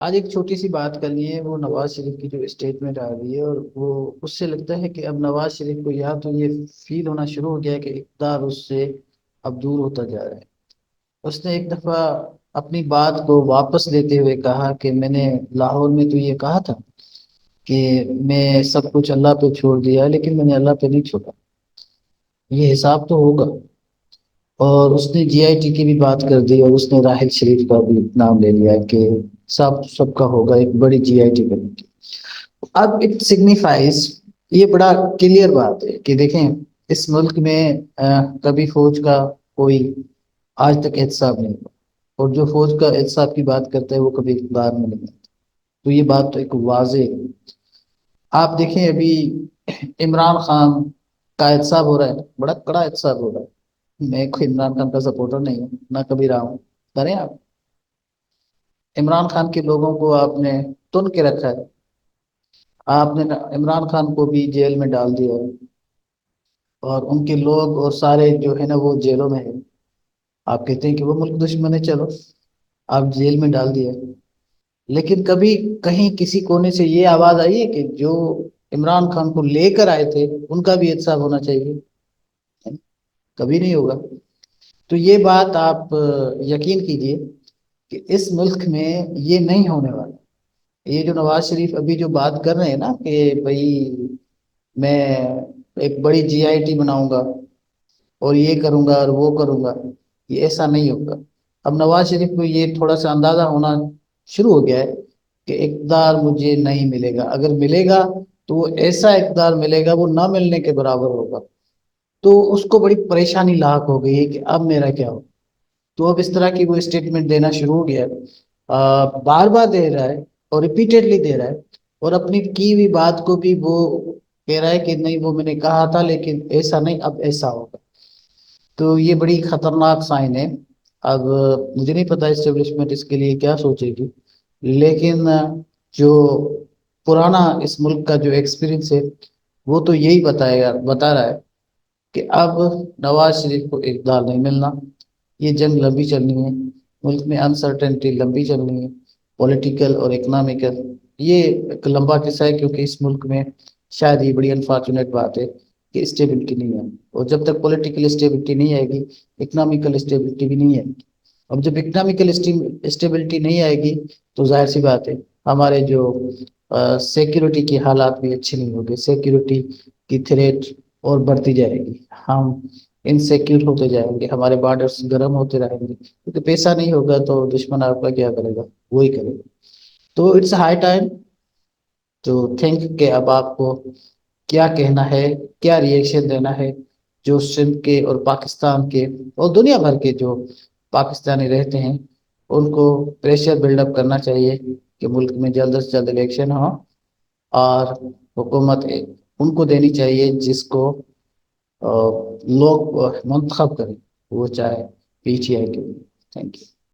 آج ایک چھوٹی سی بات کرنی ہے، وہ نواز شریف کی جو اسٹیٹمنٹ آ رہی ہے، اور وہ اس سے لگتا ہے کہ اب نواز شریف کو یا تو یہ فیل ہونا شروع ہو گیا ہے کہ اقتدار اس سے اب دور ہوتا جا رہا ہے۔ اس نے ایک دفعہ اپنی بات کو واپس لیتے ہوئے کہا کہ میں نے لاہور میں تو یہ کہا تھا کہ میں سب کچھ اللہ پہ چھوڑ دیا، لیکن میں نے اللہ پہ نہیں چھوڑا، یہ حساب تو ہوگا۔ اور اس نے جی آئی ٹی کی بھی بات کر دی، اور اس نے راحل شریف کا بھی نام لے لیا کہ سب کا ہوگا ایک بڑی جی آئی ٹی بنے گی۔ اب اٹ سگنیفائز، یہ بڑا کلیئر بات ہے کہ دیکھیں، اس ملک میں کبھی فوج کا کوئی آج تک احتساب نہیں ہوا، اور جو فوج کا احتساب کی بات کرتا ہے وہ کبھی اقتدار میں نہیں آتا۔ تو یہ بات تو ایک واضح ہے۔ آپ دیکھیں ابھی عمران خان کا احتساب ہو رہا ہے، بڑا کڑا احتساب ہو رہا ہے۔ میں کوئی عمران خان کا سپورٹر نہیں ہوں، نہ کبھی رہا ہوں۔ کریں آپ، عمران خان کے لوگوں کو آپ نے تن کے رکھا ہے، آپ نے عمران خان کو بھی جیل میں ڈال دیا ہے، اور ان کے لوگ اور سارے جو ہے نا وہ جیلوں میں ہے۔ آپ کہتے ہیں کہ وہ ملک دشمن ہے، چلو آپ جیل میں ڈال دیا، لیکن کبھی کہیں کسی کونے سے یہ آواز آئی ہے کہ جو عمران خان کو لے کر آئے تھے ان کا بھی احتساب ہونا چاہیے؟ کبھی نہیں ہوگا۔ تو یہ بات آپ یقین کیجئے کہ اس ملک میں یہ نہیں ہونے والا۔ یہ جو نواز شریف ابھی جو بات کر رہے ہیں نا کہ بھائی میں ایک بڑی جی آئی ٹی بناؤں گا اور یہ کروں گا اور وہ کروں گا، یہ ایسا نہیں ہوگا۔ اب نواز شریف کو یہ تھوڑا سا اندازہ ہونا شروع ہو گیا ہے کہ اقتدار مجھے نہیں ملے گا، اگر ملے گا تو وہ ایسا اقتدار ملے گا وہ نہ ملنے کے برابر ہوگا۔ تو اس کو بڑی پریشانی لاحق ہو گئی ہے کہ اب میرا کیا ہو۔ تو اب اس طرح کی وہ اسٹیٹمنٹ دینا شروع ہو گیا ہے، بار بار دے رہا ہے اور ریپیٹڈلی دے رہا ہے، اور اپنی کی ہوئی بات کو بھی وہ کہہ رہا ہے کہ نہیں وہ میں نے کہا تھا لیکن ایسا نہیں، اب ایسا ہوگا۔ تو یہ بڑی خطرناک سائن ہے۔ اب مجھے نہیں پتا اسٹیبلشمنٹ اس کے لیے کیا سوچے گی، لیکن جو پرانا اس ملک کا جو ایکسپیرینس ہے وہ تو یہی بتا رہا ہے کہ اب نواز شریف کو اقتدار نہیں ملنا۔ یہ جنگ لمبی چلنی ہے، ملک میں انسرٹنٹی لمبی چلنی ہے، پولیٹیکل اور اکنامیکل۔ یہ ایک لمبا قصہ ہے، کیونکہ اس ملک میں شاید یہ بڑی انفارچونیٹ بات ہے کہ اسٹیبلٹی نہیں ہے، اور جب تک پولیٹیکل اسٹیبلٹی نہیں آئے گی اکنامیکل اسٹیبلٹی بھی نہیں آئے گی۔ اب جب اکنامیکل اسٹیبلٹی نہیں آئے گی تو ظاہر سی بات ہے ہمارے جو سیکیورٹی کی حالات بھی اچھی نہیں ہوگی، سیکیورٹی کی تھریٹ اور بڑھتی جائے گی، ہم انسیکیور ہوتے جائیں گے، ہمارے بارڈرز گرم ہوتے رہیں گے، کیونکہ پیسہ نہیں ہوگا تو دشمن آپ کا کیا کرے گا؟ وہی کرے گا۔ تو اٹس ہائی ٹائم تو تھنک کہ اب آپ کو کیا کہنا ہے، کیا ریئیکشن دینا ہے۔ جو سندھ کے اور پاکستان کے اور دنیا بھر کے جو پاکستانی رہتے ہیں ان کو پریشر بلڈ اپ کرنا چاہیے کہ ملک میں جلد سے جلد الیکشن ہو، اور حکومت ان کو دینی چاہیے جس کو لوگ منتخب کریں، وہ چاہے پی ٹی آئی کے۔ Thank you.